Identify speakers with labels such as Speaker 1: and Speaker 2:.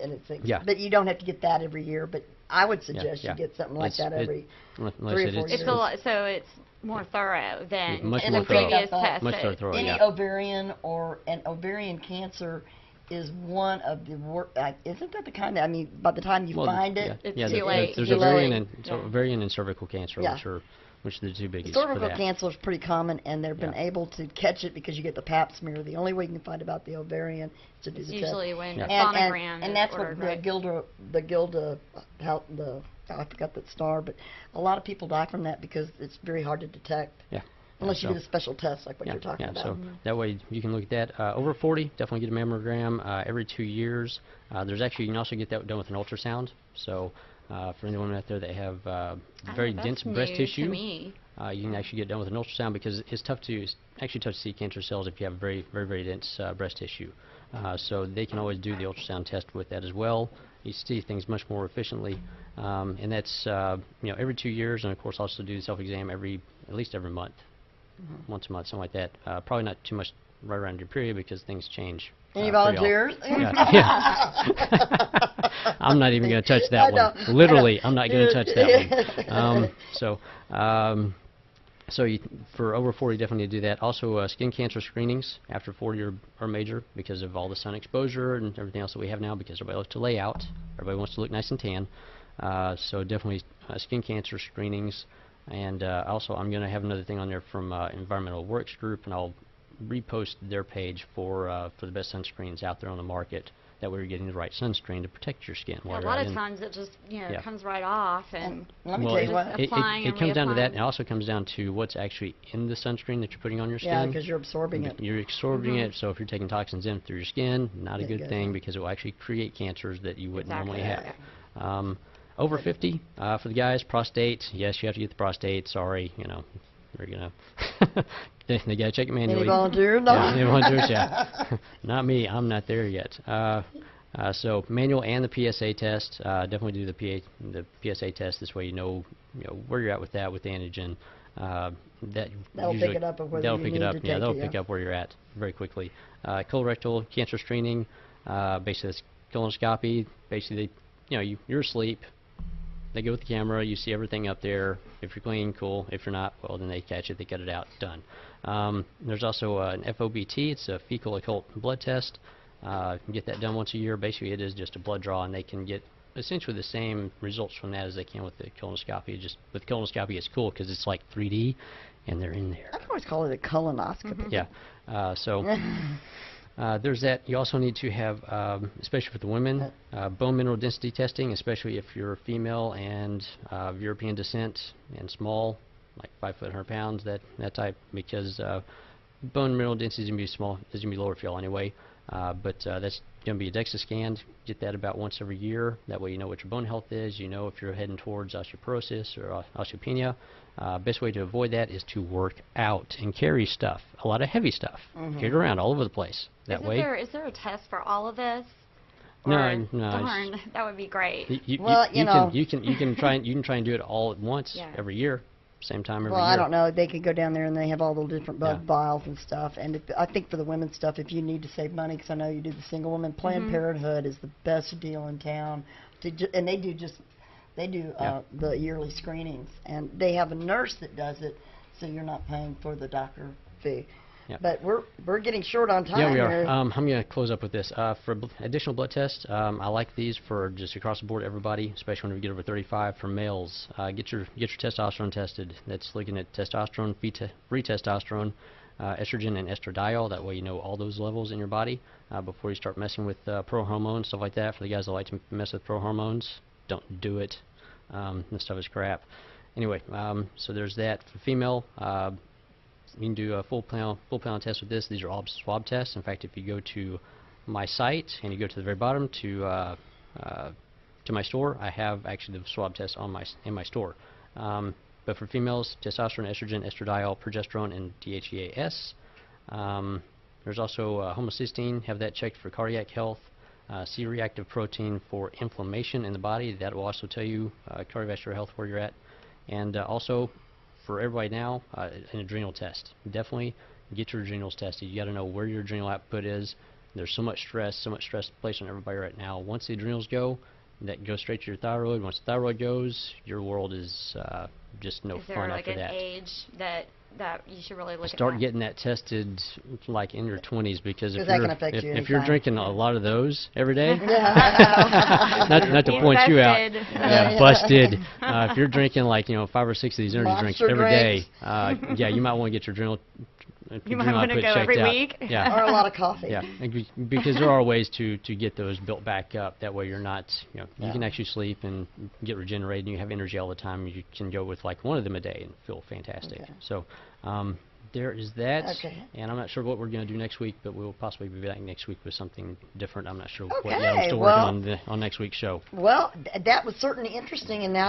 Speaker 1: and it's
Speaker 2: Yeah.
Speaker 1: but you don't have to get that every year. But I would suggest
Speaker 2: yeah.
Speaker 1: you get something like
Speaker 2: It's-
Speaker 1: that
Speaker 2: it-
Speaker 1: every
Speaker 2: Like I
Speaker 1: 3 or
Speaker 2: said,
Speaker 1: 4
Speaker 2: it's,
Speaker 1: years.
Speaker 3: It's a lot, so it's more thorough than
Speaker 2: much
Speaker 1: And
Speaker 2: more
Speaker 1: the
Speaker 2: thorough.
Speaker 3: previous
Speaker 1: thorough.
Speaker 2: Much
Speaker 3: tests.
Speaker 2: thorough,
Speaker 1: any
Speaker 2: yeah.
Speaker 1: ovarian and ovarian cancer is one of the isn't that the kind that, I mean, by the time you
Speaker 2: Well,
Speaker 1: find it,
Speaker 3: It's
Speaker 2: yeah,
Speaker 3: too late.
Speaker 2: There's
Speaker 1: Too
Speaker 2: ovarian
Speaker 1: late.
Speaker 2: and
Speaker 3: Yeah.
Speaker 2: ovarian and cervical cancer,
Speaker 1: Yeah.
Speaker 2: which are the two biggies for
Speaker 1: cervical
Speaker 2: that.
Speaker 1: cancer is pretty common, and they've been
Speaker 2: Yeah.
Speaker 1: able to catch it because you get the Pap smear. The only way you can find about the ovarian is to do
Speaker 3: It's
Speaker 1: the
Speaker 3: usually
Speaker 1: test.
Speaker 3: when
Speaker 2: Yeah.
Speaker 3: a
Speaker 1: And,
Speaker 3: sonogram
Speaker 1: and
Speaker 3: is
Speaker 1: that's
Speaker 3: ordered,
Speaker 1: what
Speaker 3: right?
Speaker 1: I forgot that star, but a lot of people die from that because it's very hard to detect.
Speaker 2: Yeah.
Speaker 1: Unless you
Speaker 2: So-
Speaker 1: get a special test like what
Speaker 2: Yeah,
Speaker 1: you're talking
Speaker 2: yeah.
Speaker 1: about.
Speaker 2: So that way you can look at that. Over 40, definitely get a mammogram every 2 years. There's actually, you can also get that done with an ultrasound. So for anyone out there that have very
Speaker 3: Oh,
Speaker 2: dense
Speaker 3: that's
Speaker 2: breast
Speaker 3: new
Speaker 2: tissue,
Speaker 3: to me.
Speaker 2: you can actually get done with an ultrasound because it's actually tough to see cancer cells if you have very, very, very dense breast tissue. So they can always do the ultrasound test with that as well. You see things much more efficiently, and that's every 2 years, and of course also do the self-exam at least every month, once a month, something like that. Probably not too much right around your period because things change.
Speaker 1: Any
Speaker 2: pretty often.
Speaker 1: volunteers?
Speaker 2: Yeah. I'm not even going to touch
Speaker 1: I
Speaker 2: that
Speaker 1: know,
Speaker 2: one. Literally,
Speaker 1: I know.
Speaker 2: I'm not going to touch that one. So for over 40, definitely need to do that. Also, skin cancer screenings after 40 are major because of all the sun exposure and everything else that we have now because everybody likes to lay out. Everybody wants to look nice and tan. So definitely skin cancer screenings. And also, I'm going to have another thing on there from Environmental Works Group, and I'll repost their page for the best sunscreens out there on the market. That way you're getting the right sunscreen to protect your skin.
Speaker 3: Yeah,
Speaker 2: while
Speaker 3: a
Speaker 2: you're
Speaker 3: lot
Speaker 2: out
Speaker 3: of
Speaker 2: in.
Speaker 3: times it just
Speaker 2: Yeah.
Speaker 3: comes right off, and
Speaker 1: Let me
Speaker 2: Well,
Speaker 1: tell you
Speaker 3: it-
Speaker 1: what.
Speaker 3: applying
Speaker 2: it
Speaker 3: and
Speaker 2: comes down to that,
Speaker 3: reapplying.
Speaker 2: and it also comes down to what's actually in the sunscreen that you're putting on your skin.
Speaker 1: Yeah, because you're absorbing it.
Speaker 2: You're absorbing it, so if you're taking toxins in through your skin, not a
Speaker 1: It
Speaker 2: good
Speaker 1: goes
Speaker 2: thing
Speaker 1: in.
Speaker 2: because it will actually create cancers that you wouldn't
Speaker 3: Exactly.
Speaker 2: normally have. Over 50, for the guys, prostate, yes, you have to get the prostate, sorry, we're going to, they got to check it manually.
Speaker 1: Any volunteers? No.
Speaker 2: Yeah, any volunteers, yeah. Not me, I'm not there yet. So manual and the PSA test, definitely do the PSA test. This way you know where you're at with that, with the antigen.
Speaker 1: That'll pick
Speaker 2: usually-
Speaker 1: it up of whether
Speaker 2: that'll
Speaker 1: you
Speaker 2: pick
Speaker 1: need
Speaker 2: it up.
Speaker 1: to
Speaker 2: Yeah,
Speaker 1: take
Speaker 2: that'll
Speaker 1: it,
Speaker 2: pick
Speaker 1: yeah.
Speaker 2: up where you're at very quickly. Colorectal cancer screening, basically it's colonoscopy. Basically, you're asleep. They go with the camera. You see everything up there. If you're clean, cool. If you're not, well, then they catch it. They cut it out. Done. There's also an FOBT. It's a fecal occult blood test. You can get that done once a year. Basically, it is just a blood draw, and they can get essentially the same results from that as they can with the colonoscopy. Just with colonoscopy, it's cool because it's like 3D, and they're in there.
Speaker 1: I can always call it a colonoscopy.
Speaker 2: Yeah. So there's that. You also need to have, especially for the women, bone mineral density testing, especially if you're female and of European descent and small, like 5 foot 100 pounds, that type, because bone mineral density is going to be small, is going to be lower for y'all anyway. But that's going to be a DEXA scan. Get that about once every year. That way you know what your bone health is. You know if you're heading towards osteoporosis or osteopenia. Best way to avoid that is to work out and carry stuff, a lot of heavy stuff. Carry it around all over the place. That way.
Speaker 3: Is there a test for all of this?
Speaker 2: No,
Speaker 3: Or-
Speaker 2: no, it's-
Speaker 3: Darn, that would be great.
Speaker 1: Well, you know.
Speaker 2: you can try and do it all at once
Speaker 3: Yeah.
Speaker 2: every year, same time every
Speaker 1: Well,
Speaker 2: year.
Speaker 1: I don't know. They could go down there and they have all the different blood
Speaker 2: Yeah.
Speaker 1: vials and stuff. And I think for the women's stuff, if you need to save money, because I know you do the single woman, Planned Parenthood is the best deal in town. And they do
Speaker 2: Yeah.
Speaker 1: the yearly screenings, and they have a nurse that does it, so you're not paying for the doctor fee.
Speaker 2: Yep.
Speaker 1: But we're getting short on time.
Speaker 2: Yeah, we are.
Speaker 1: here.
Speaker 2: I'm going to close up with this. For additional blood tests, I like these for just across the board, everybody, especially when we get over 35. For males, get your testosterone tested. That's looking at testosterone, free testosterone, estrogen, and estradiol. That way you know all those levels in your body before you start messing with pro-hormones, stuff like that. For the guys that like to mess with pro-hormones, don't do it. This stuff is crap. Anyway, so there's that. For female, you can do a full panel test with this. These are all swab tests. In fact, if you go to my site and you go to the very bottom to my store, I have actually the swab test in my store. But for females, testosterone, estrogen, estradiol, progesterone, and DHEAS. There's also homocysteine. Have that checked for cardiac health. C-reactive protein for inflammation in the body. That will also tell you cardiovascular health where you're at. And also, for everybody now, an adrenal test. Definitely get your adrenals tested. You got to know where your adrenal output is. There's so much stress placed on everybody right now. Once the adrenals go, that goes straight to your thyroid. Once the thyroid goes, your world is just no
Speaker 3: Is there
Speaker 2: fun
Speaker 3: like
Speaker 2: after
Speaker 3: an
Speaker 2: that.
Speaker 3: age that you should really look
Speaker 2: Start
Speaker 3: at that?
Speaker 2: getting that tested like in your 20s, because if
Speaker 1: 'Cause that
Speaker 2: you're
Speaker 1: can affect you
Speaker 2: if you're
Speaker 1: anytime.
Speaker 2: drinking a lot of those every day,
Speaker 1: Yeah.
Speaker 2: not to
Speaker 3: He's
Speaker 2: point you out,
Speaker 3: busted.
Speaker 2: yeah, busted. If you're drinking like 5 or 6 of these energy drinks
Speaker 1: Monster
Speaker 2: every day,
Speaker 1: drinks.
Speaker 2: yeah, you might want to get your adrenal.
Speaker 3: You might
Speaker 2: adrenal
Speaker 3: want to
Speaker 2: output
Speaker 3: go
Speaker 2: checked
Speaker 3: every
Speaker 2: out.
Speaker 3: week.
Speaker 2: Yeah.
Speaker 1: Or a lot of coffee.
Speaker 2: Yeah, because there are ways to get those built back up. That way you're not, you
Speaker 1: Yeah.
Speaker 2: can actually sleep and get regenerated, and you have energy all the time. You can go with like one of them a day and feel fantastic.
Speaker 1: Okay.
Speaker 2: So there is that.
Speaker 1: Okay.
Speaker 2: And I'm not sure what we're going to do next week, but we'll possibly be back next week with something different. I'm not sure what yet. I'm
Speaker 1: Okay,
Speaker 2: still
Speaker 1: well-
Speaker 2: working on next week's show.
Speaker 1: Well, that was certainly interesting, and now